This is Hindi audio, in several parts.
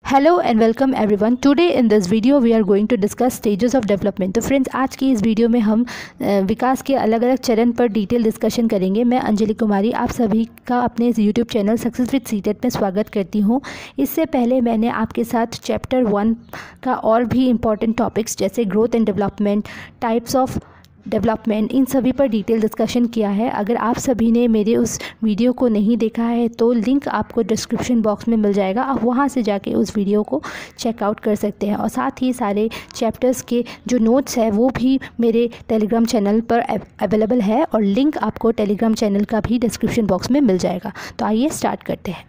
Hello and welcome everyone. Today in this video we are going to discuss stages of development. तो फ्रेंड्स, आज की इस वीडियो में हम विकास के अलग अलग चरण पर डिटेल डिस्कशन करेंगे। मैं अंजलि कुमारी आप सभी का अपने इस YouTube channel success with CTET में स्वागत करती हूं। इससे पहले मैंने आपके साथ चैप्टर 1 का और भी इम्पॉर्टेंट टॉपिक्स जैसे growth and development, types of development, इन सभी पर डिटेल डिस्कशन किया है। अगर आप सभी ने मेरे उस वीडियो को नहीं देखा है तो लिंक आपको डिस्क्रिप्शन बॉक्स में मिल जाएगा, आप वहां से जाके उस वीडियो को चेकआउट कर सकते हैं। और साथ ही सारे चैप्टर्स के जो नोट्स है वो भी मेरे टेलीग्राम चैनल पर अवेलेबल है और लिंक आपको टेलीग्राम चैनल का भी डिस्क्रिप्शन बॉक्स में मिल जाएगा। तो आइए स्टार्ट करते हैं।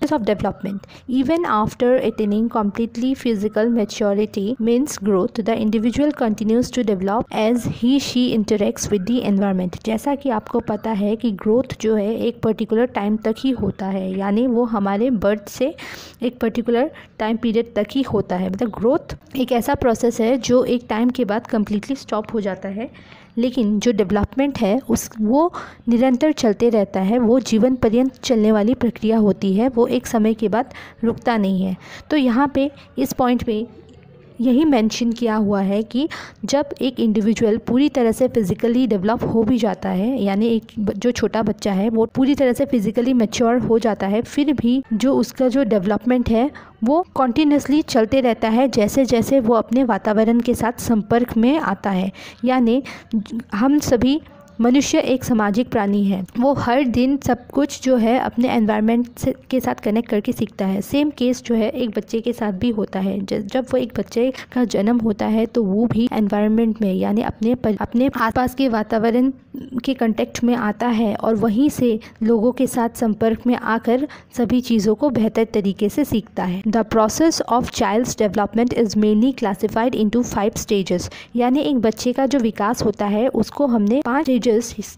of development. Even after attaining completely physical maturity means growth, the individual continues to develop as he/she interacts with the environment. जैसा कि आपको पता है कि ग्रोथ जो है एक पर्टिकुलर टाइम तक ही होता है, यानी वो हमारे बर्थ से एक पर्टिकुलर टाइम पीरियड तक ही होता है। मतलब ग्रोथ एक ऐसा प्रोसेस है जो एक टाइम के बाद कम्प्लीटली स्टॉप हो जाता है, लेकिन जो डेवलपमेंट है वो निरंतर चलते रहता है। वो जीवन पर्यंत चलने वाली प्रक्रिया होती है, वो एक समय के बाद रुकता नहीं है। तो यहाँ पे इस पॉइंट पे यही मेंशन किया हुआ है कि जब एक इंडिविजुअल पूरी तरह से फिज़िकली डेवलप हो भी जाता है, यानी एक जो छोटा बच्चा है वो पूरी तरह से फिज़िकली मैच्योर हो जाता है, फिर भी जो उसका जो डेवलपमेंट है वो कॉन्टीन्यूसली चलते रहता है जैसे जैसे वो अपने वातावरण के साथ संपर्क में आता है। यानी हम सभी मनुष्य एक सामाजिक प्राणी है, वो हर दिन सब कुछ जो है अपने एनवायरनमेंट के साथ कनेक्ट करके सीखता है। सेम केस जो है एक बच्चे के साथ भी होता है। जब वो एक बच्चे का जन्म होता है तो वो भी एनवायरनमेंट में यानी अपने आसपास के वातावरण के कांटेक्ट में आता है और वहीं से लोगों के साथ संपर्क में आकर सभी चीज़ों को बेहतर तरीके से सीखता है। The process of child's development is mainly classified into 5 stages. यानी एक बच्चे का जो विकास होता है उसको हमने 5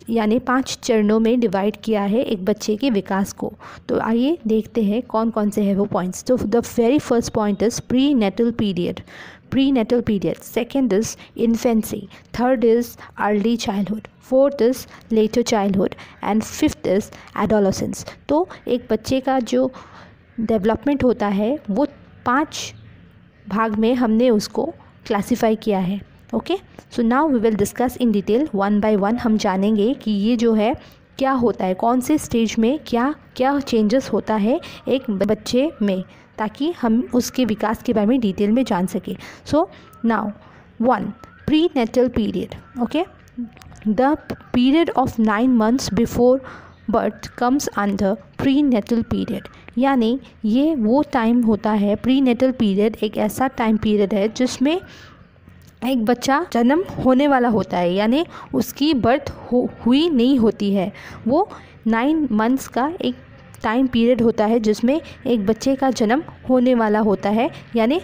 यानी 5 चरणों में डिवाइड किया है एक बच्चे के विकास को। तो आइए देखते हैं कौन कौन से हैं वो पॉइंट्स। तो the very first point is prenatal period, second is infancy, third is early childhood, fourth is later childhood and fifth is adolescence. तो एक बच्चे का जो डेवलपमेंट होता है वो 5 भाग में हमने उसको क्लासीफाई किया है। Okay, so now we will discuss in detail 1 by 1। हम जानेंगे कि ये जो है क्या होता है, कौन से स्टेज में क्या क्या चेंजेस होता है एक बच्चे में, ताकि हम उसके विकास के बारे में डिटेल में जान सकें। So now 1 prenatal period. Okay, the period of 9 months before birth comes under prenatal period. यानी ये वो टाइम होता है, प्री नेटल पीरियड एक ऐसा टाइम पीरियड है जिसमें एक बच्चा जन्म होने वाला होता है, यानी उसकी बर्थ हुई नहीं होती है। वो 9 months का एक टाइम पीरियड होता है जिसमें एक बच्चे का जन्म होने वाला होता है, यानी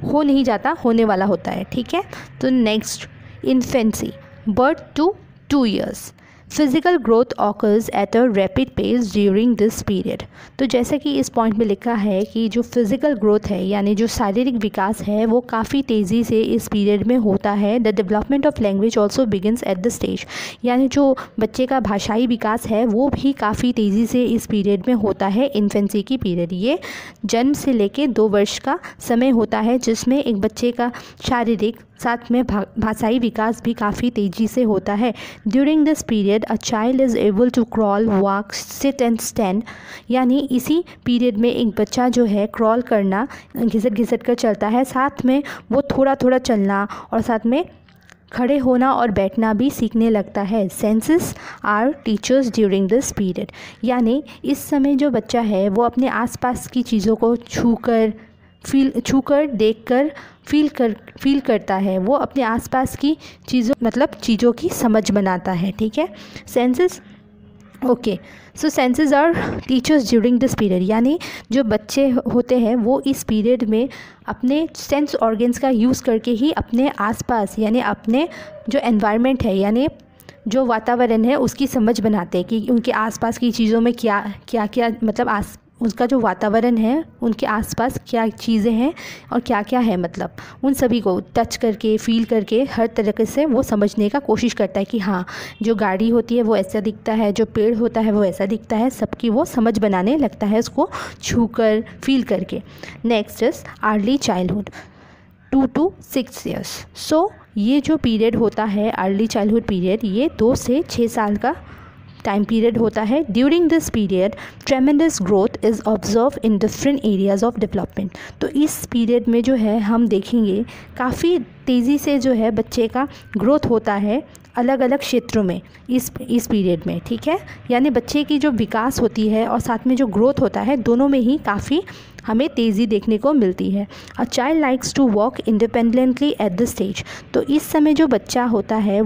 हो नहीं जाता, होने वाला होता है। ठीक है, तो next infancy, birth to 2 years। Physical growth occurs at a rapid pace during this period. तो जैसे कि इस पॉइंट में लिखा है कि जो फिज़िकल ग्रोथ है यानी जो शारीरिक विकास है वो काफ़ी तेज़ी से इस पीरियड में होता है। The development of language also begins at the stage. यानी जो बच्चे का भाषाई विकास है वो भी काफ़ी तेज़ी से इस पीरियड में होता है, इन्फेंसी की पीरियड। ये जन्म से लेके 2 वर्ष का समय होता है जिसमें एक बच्चे का शारीरिक साथ में भाषाई विकास भी काफ़ी तेज़ी से होता है। During this period a child is able to crawl, walk, sit and stand. यानी इसी पीरियड में एक बच्चा जो है क्रॉल करना, घिसट कर चलता है, साथ में वो थोड़ा थोड़ा चलना और साथ में खड़े होना और बैठना भी सीखने लगता है। Senses are teachers during this period. यानी इस समय जो बच्चा है वो अपने आसपास की चीज़ों को छूकर देखकर फील करता है। वो अपने आसपास की चीज़ों की समझ बनाता है। ठीक है, senses. Okay, so senses are teachers during this period. यानी जो बच्चे होते हैं वो इस पीरियड में अपने सेंस ऑर्गन्स का यूज़ करके ही अपने आसपास यानी अपने जो एनवायरनमेंट है यानी जो वातावरण है उसकी समझ बनाते हैं कि उनके आसपास की चीज़ों में क्या क्या मतलब उसका जो वातावरण है, उनके आसपास क्या चीज़ें हैं और क्या क्या है, मतलब उन सभी को टच करके, फील करके हर तरीके से वो समझने का कोशिश करता है कि हाँ, जो गाड़ी होती है वो ऐसा दिखता है, जो पेड़ होता है वो ऐसा दिखता है, सबकी वो समझ बनाने लगता है उसको छू कर, फील करके। Next is early childhood, 2 to 6 years. So ये जो पीरियड होता है अर्ली चाइल्डहुड पीरियड, ये 2 से 6 साल का टाइम पीरियड होता है। During this period ट्रेमेंडस growth is observe in different areas of development. तो इस पीरियड में जो है हम देखेंगे काफ़ी तेज़ी से जो है बच्चे का ग्रोथ होता है अलग अलग क्षेत्रों में इस पीरियड में, ठीक है। यानी बच्चे की जो विकास होती है और साथ में जो ग्रोथ होता है, दोनों में ही काफ़ी हमें तेज़ी देखने को मिलती है। A child likes to walk independently at the stage. तो इस समय जो बच्चा होता है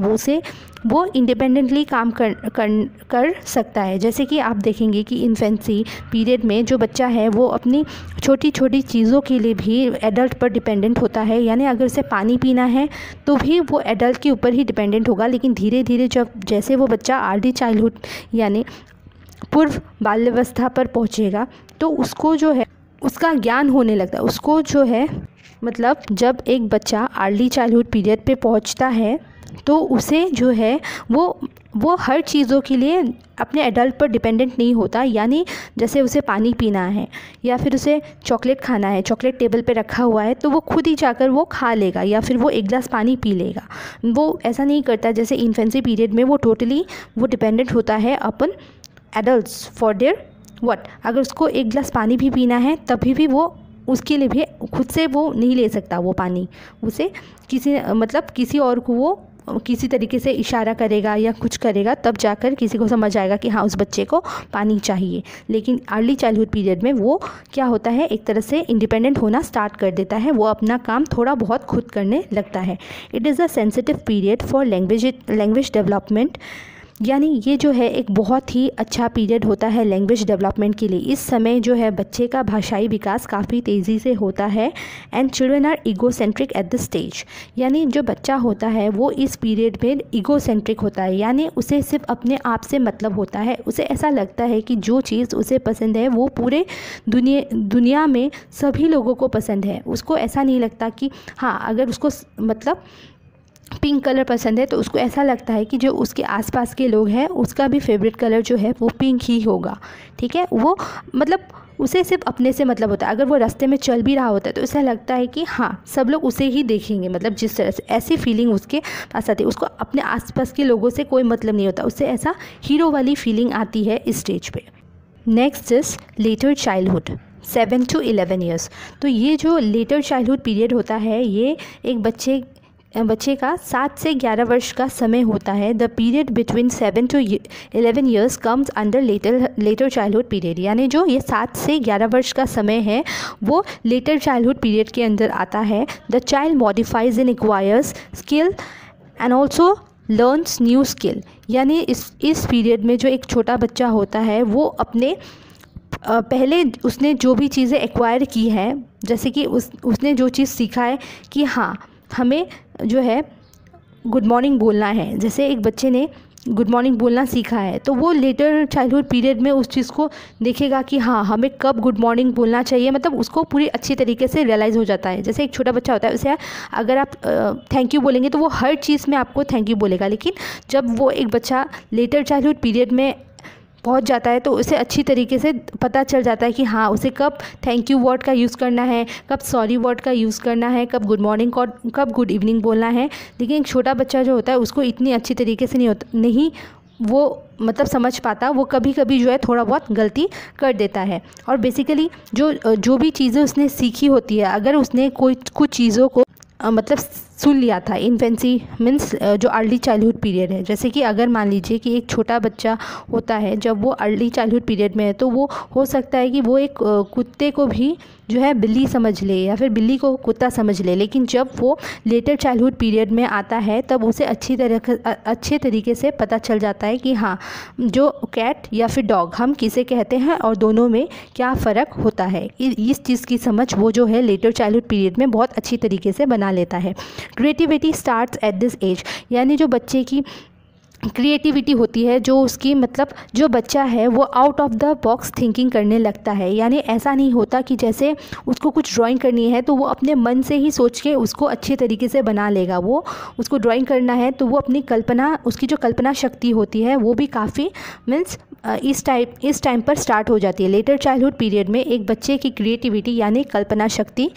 वो इंडिपेंडेंटली काम कर सकता है। जैसे कि आप देखेंगे कि इन्फेंसी पीरियड में जो बच्चा है वो अपनी छोटी छोटी चीज़ों के लिए भी एडल्ट पर डिपेंडेंट होता है। यानी अगर उसे पानी पीना है तो भी वो एडल्ट के ऊपर ही डिपेंडेंट होगा। लेकिन धीरे धीरे जैसे वो बच्चा अर्ली चाइल्डहुड यानी पूर्व बाल्यावस्था पर पहुँचेगा तो उसको जो है उसका ज्ञान होने लगता है। उसको जो है मतलब जब एक बच्चा अर्ली चाइल्डहुड पीरियड पे पहुंचता है तो उसे जो है वो हर चीज़ों के लिए अपने एडल्ट पर डिपेंडेंट नहीं होता। यानी जैसे उसे पानी पीना है या फिर उसे चॉकलेट खाना है, चॉकलेट टेबल पे रखा हुआ है तो वो खुद ही जाकर वो खा लेगा या फिर वो एक गिलास पानी पी लेगा। वो ऐसा नहीं करता जैसे इन्फेंसी पीरियड में वो टोटली वो डिपेंडेंट होता है अपन एडल्ट्स फॉर देयर अगर उसको एक गिलास पानी भी पीना है तभी भी वो उसके लिए भी खुद से वो नहीं ले सकता वो पानी। उसे किसी और को वो किसी तरीके से इशारा करेगा या कुछ करेगा तब जाकर किसी को समझ आएगा कि हाँ उस बच्चे को पानी चाहिए। लेकिन अर्ली चाइल्डहुड पीरियड में वो क्या होता है, एक तरह से इंडिपेंडेंट होना स्टार्ट कर देता है, वो अपना काम थोड़ा बहुत खुद करने लगता है। It is a sensitive period for language development. यानी ये जो है एक बहुत ही अच्छा पीरियड होता है लैंग्वेज डेवलपमेंट के लिए। इस समय जो है बच्चे का भाषाई विकास काफ़ी तेज़ी से होता है। And children are egocentric at the stage. यानी जो बच्चा होता है वो इस पीरियड में ईगोसेंट्रिक होता है। यानी उसे सिर्फ अपने आप से मतलब होता है। उसे ऐसा लगता है कि जो चीज़ उसे पसंद है वो पूरे दुनिया में सभी लोगों को पसंद है। उसको ऐसा नहीं लगता कि हाँ अगर उसको मतलब पिंक कलर पसंद है तो उसको ऐसा लगता है कि जो उसके आसपास के लोग हैं उसका भी फेवरेट कलर जो है वो पिंक ही होगा, ठीक है। वो मतलब उसे सिर्फ अपने से मतलब होता है। अगर वो रास्ते में चल भी रहा होता है तो उसे लगता है कि हाँ सब लोग उसे ही देखेंगे, मतलब जिस तरह से ऐसी फीलिंग उसके पास आती है। उसको अपने आसपास के लोगों से कोई मतलब नहीं होता, उससे ऐसा हीरो वाली फीलिंग आती है इस स्टेज पे। Next is letter childhood, 7 to 11 years. तो ये जो लेटर चाइल्डहुड पीरियड होता है ये एक बच्चे का 7 से 11 वर्ष का समय होता है। The period between 7 to 11 years comes under letter childhood period. यानी जो ये 7 से 11 वर्ष का समय है वो लेटर चाइल्डहुड पीरियड के अंदर आता है। The child modifies and acquires skill and also learns new skill. यानी इस पीरियड में जो एक छोटा बच्चा होता है वो अपने पहले उसने जो भी चीज़ें एक्वायर की है, जैसे कि उसने जो चीज़ सीखा है कि हाँ हमें जो है गुड मॉर्निंग बोलना है। जैसे एक बच्चे ने गुड मॉर्निंग बोलना सीखा है तो वो लेटर चाइल्डहुड पीरियड में उस चीज़ को देखेगा कि हाँ हमें कब गुड मॉर्निंग बोलना चाहिए, मतलब उसको पूरी अच्छी तरीके से रियलाइज़ हो जाता है। जैसे एक छोटा बच्चा होता है उसे अगर आप थैंक यू बोलेंगे तो वो हर चीज़ में आपको थैंक यू बोलेगा। लेकिन जब वो एक बच्चा लेटर चाइल्डहुड पीरियड में पहुंच जाता है तो उसे अच्छी तरीके से पता चल जाता है कि हाँ उसे कब थैंक यू वर्ड का यूज़ करना है, कब सॉरी वर्ड का यूज़ करना है, कब गुड मॉर्निंग कब गुड इवनिंग बोलना है। लेकिन एक छोटा बच्चा जो होता है उसको इतनी अच्छी तरीके से नहीं वो मतलब समझ पाता, वो कभी कभी जो है थोड़ा बहुत गलती कर देता है। और बेसिकली जो भी चीज़ें उसने सीखी होती है, अगर उसने कुछ चीज़ों को मतलब सुन लिया था, इन्फेंसी मीन्स जो अर्ली चाइल्डहुड पीरियड है। जैसे कि अगर मान लीजिए कि एक छोटा बच्चा होता है जब वो अर्ली चाइल्डहुड पीरियड में है तो वो हो सकता है कि वो एक कुत्ते को भी जो है बिल्ली समझ ले या फिर बिल्ली को कुत्ता समझ ले। लेकिन जब वो लेटर चाइल्डहुड पीरियड में आता है तब उसे अच्छे तरीके से पता चल जाता है कि हाँ जो कैट या फिर डॉग हम किसे कहते हैं और दोनों में क्या फ़र्क होता है। इस चीज़ की समझ वो जो है लेटर चाइल्डहुड पीरियड में बहुत अच्छी तरीके से बना लेता है। Creativity starts at this age. यानी जो बच्चे की क्रिएटिविटी होती है, जो उसकी मतलब जो बच्चा है वो out of the box thinking करने लगता है। यानी ऐसा नहीं होता कि जैसे उसको कुछ ड्राइंग करनी है तो वो अपने मन से ही सोच के उसको अच्छे तरीके से बना लेगा। वो उसको ड्राइंग करना है तो वो अपनी कल्पना, उसकी जो कल्पना शक्ति होती है वो भी काफ़ी मीन्स इस टाइम पर स्टार्ट हो जाती है। लेटर चाइल्डहुड पीरियड में एक बच्चे की क्रिएटिविटी यानी कल्पना शक्ति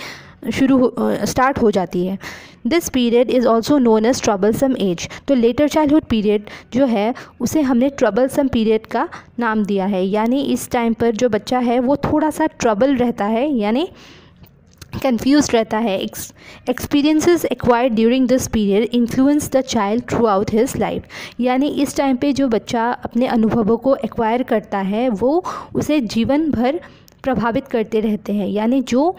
स्टार्ट हो जाती है। This period is also known as troublesome age. तो लेटर चाइल्डहुड पीरियड जो है उसे हमने ट्रबलसम पीरियड का नाम दिया है। यानी इस टाइम पर जो बच्चा है वो थोड़ा सा ट्रबल रहता है, यानी कंफ्यूज रहता है। Experiences acquired during this period influence the child through out his life. यानी इस टाइम पे जो बच्चा अपने अनुभवों को एक्वायर करता है वो उसे जीवन भर प्रभावित करते रहते हैं। यानी जो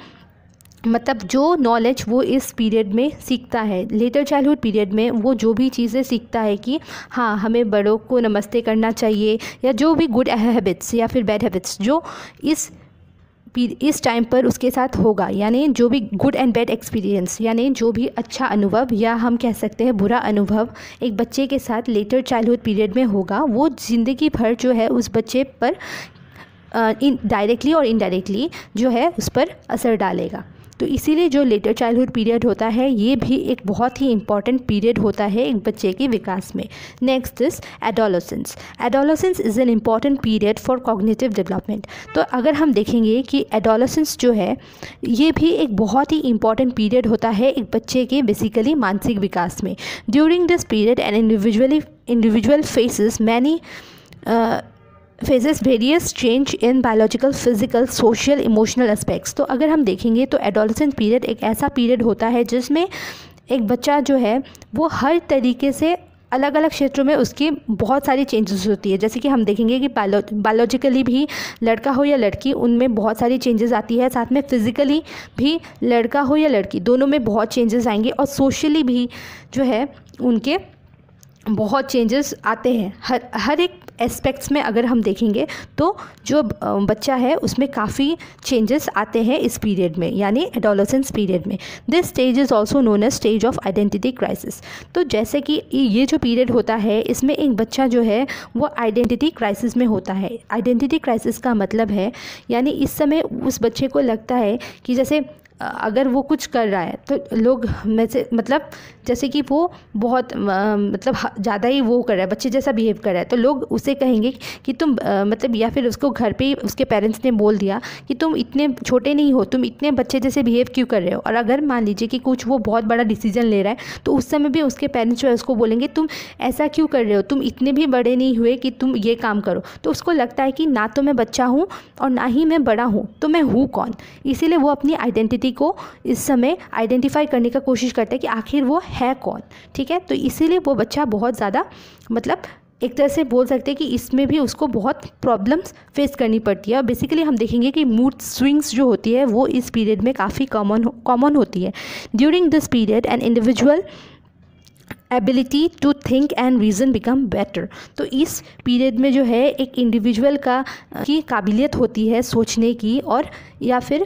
नॉलेज वो इस पीरियड में सीखता है, लेटर चाइल्डहुड पीरियड में वो जो भी चीज़ें सीखता है कि हाँ हमें बड़ों को नमस्ते करना चाहिए, या जो भी गुड हैबिट्स या फिर बैड हैबिट्स जो इस टाइम पर उसके साथ होगा, यानी जो भी गुड एंड बैड एक्सपीरियंस, यानी जो भी अच्छा अनुभव या हम कह सकते हैं बुरा अनुभव एक बच्चे के साथ लेटर चाइल्डहुड पीरियड में होगा, वो ज़िंदगी भर जो है उस बच्चे पर डायरेक्टली और इनडायरेक्टली जो है उस पर असर डालेगा। तो इसीलिए जो लेटर चाइल्डहुड पीरियड होता है ये भी एक बहुत ही इंपॉर्टेंट पीरियड होता है एक बच्चे के विकास में। Next is adolescence. Adolescence is an important period for cognitive development. तो अगर हम देखेंगे कि एडोलेसेंस जो है ये भी एक बहुत ही इंपॉर्टेंट पीरियड होता है एक बच्चे के बेसिकली मानसिक विकास में। During this period an individual faces various change in biological, physical, social, emotional aspects. तो अगर हम देखेंगे तो एडोलेसेंट पीरियड एक ऐसा पीरियड होता है जिसमें एक बच्चा जो है वो हर तरीके से अलग अलग क्षेत्रों में उसकी बहुत सारी चेंजेस होती है। जैसे कि हम देखेंगे कि बायोलॉजिकली भी लड़का हो या लड़की उनमें बहुत सारी चेंजेस आती है, साथ में फिज़िकली भी लड़का हो या लड़की दोनों में बहुत चेंजेस आएंगे, और सोशली भी जो है उनके बहुत चेंजेस आते हैं। हर एक एस्पेक्ट्स में अगर हम देखेंगे तो जो बच्चा है उसमें काफ़ी चेंजेस आते हैं इस पीरियड में, यानी एडोलेसेंस पीरियड में। This stage is also known as stage of identity crisis. तो जैसे कि ये जो पीरियड होता है इसमें एक बच्चा जो है वो आइडेंटिटी क्राइसिस में होता है। आइडेंटिटी क्राइसिस का मतलब है यानी इस समय उस बच्चे को लगता है कि जैसे अगर वो कुछ कर रहा है तो लोग में से मतलब जैसे कि वो बहुत मतलब ज़्यादा ही वो कर रहा है, बच्चे जैसा बिहेव कर रहा है, तो लोग उसे कहेंगे कि तुम मतलब, या फिर उसको घर पे उसके पेरेंट्स ने बोल दिया कि तुम इतने छोटे नहीं हो, तुम इतने बच्चे जैसे बिहेव क्यों कर रहे हो। और अगर मान लीजिए कि कुछ वो बहुत बड़ा डिसीजन ले रहा है तो उस समय भी उसके पेरेंट्स जो है उसको बोलेंगे तुम ऐसा क्यों कर रहे हो, तुम इतने भी बड़े नहीं हुए कि तुम ये काम करो। तो उसको लगता है कि ना तो मैं बच्चा हूँ और ना ही मैं बड़ा हूँ, तो मैं हूँ कौन। इसीलिए वो अपनी आइडेंटिटी को इस समय आइडेंटिफाई करने का कोशिश करता है कि आखिर वो है कौन। ठीक है, तो इसीलिए वो बच्चा बहुत ज़्यादा मतलब एक तरह से बोल सकते हैं कि इसमें भी उसको बहुत प्रॉब्लम्स फेस करनी पड़ती है। और बेसिकली हम देखेंगे कि मूड स्विंग्स जो होती है वो इस पीरियड में काफ़ी कॉमन होती है। During this period an individual ability to think and reason become better. तो इस पीरियड में जो है एक इंडिविजुअल की काबिलियत होती है सोचने की और या फिर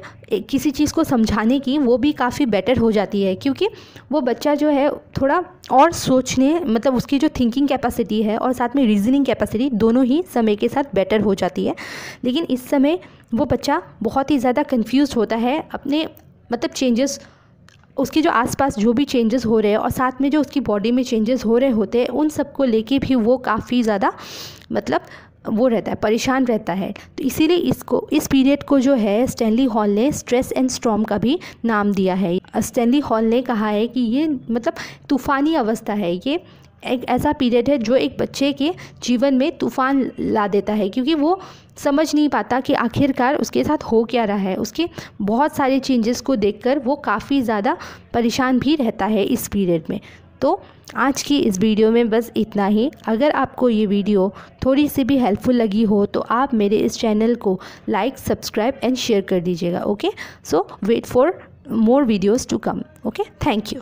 किसी चीज़ को समझाने की, वो भी काफ़ी बेटर हो जाती है, क्योंकि वो बच्चा जो है थोड़ा और सोचने मतलब उसकी जो थिंकिंग कैपेसिटी है और साथ में रीजनिंग कैपेसिटी दोनों ही समय के साथ बेटर हो जाती है। लेकिन इस समय वो बच्चा बहुत ही ज़्यादा कन्फ्यूज होता है अपने मतलब चेंजेस, उसके जो आसपास जो भी चेंजेस हो रहे हैं और साथ में जो उसकी बॉडी में चेंजेस हो रहे होते हैं उन सबको लेके भी वो काफ़ी ज़्यादा मतलब वो रहता है, परेशान रहता है। तो इसीलिए इस पीरियड को जो है स्टैनली हॉल ने स्ट्रेस एंड स्टॉर्म का भी नाम दिया है। स्टैनली हॉल ने कहा है कि ये मतलब तूफ़ानी अवस्था है, ये एक ऐसा पीरियड है जो एक बच्चे के जीवन में तूफ़ान ला देता है, क्योंकि वो समझ नहीं पाता कि आखिरकार उसके साथ हो क्या रहा है। उसके बहुत सारे चेंजेस को देखकर वो काफ़ी ज़्यादा परेशान भी रहता है इस पीरियड में। तो आज की इस वीडियो में बस इतना ही। अगर आपको ये वीडियो थोड़ी सी भी हेल्पफुल लगी हो तो आप मेरे इस चैनल को लाइक, सब्सक्राइब एंड शेयर कर दीजिएगा। Okay, so wait for more videos to come. Okay, thank you.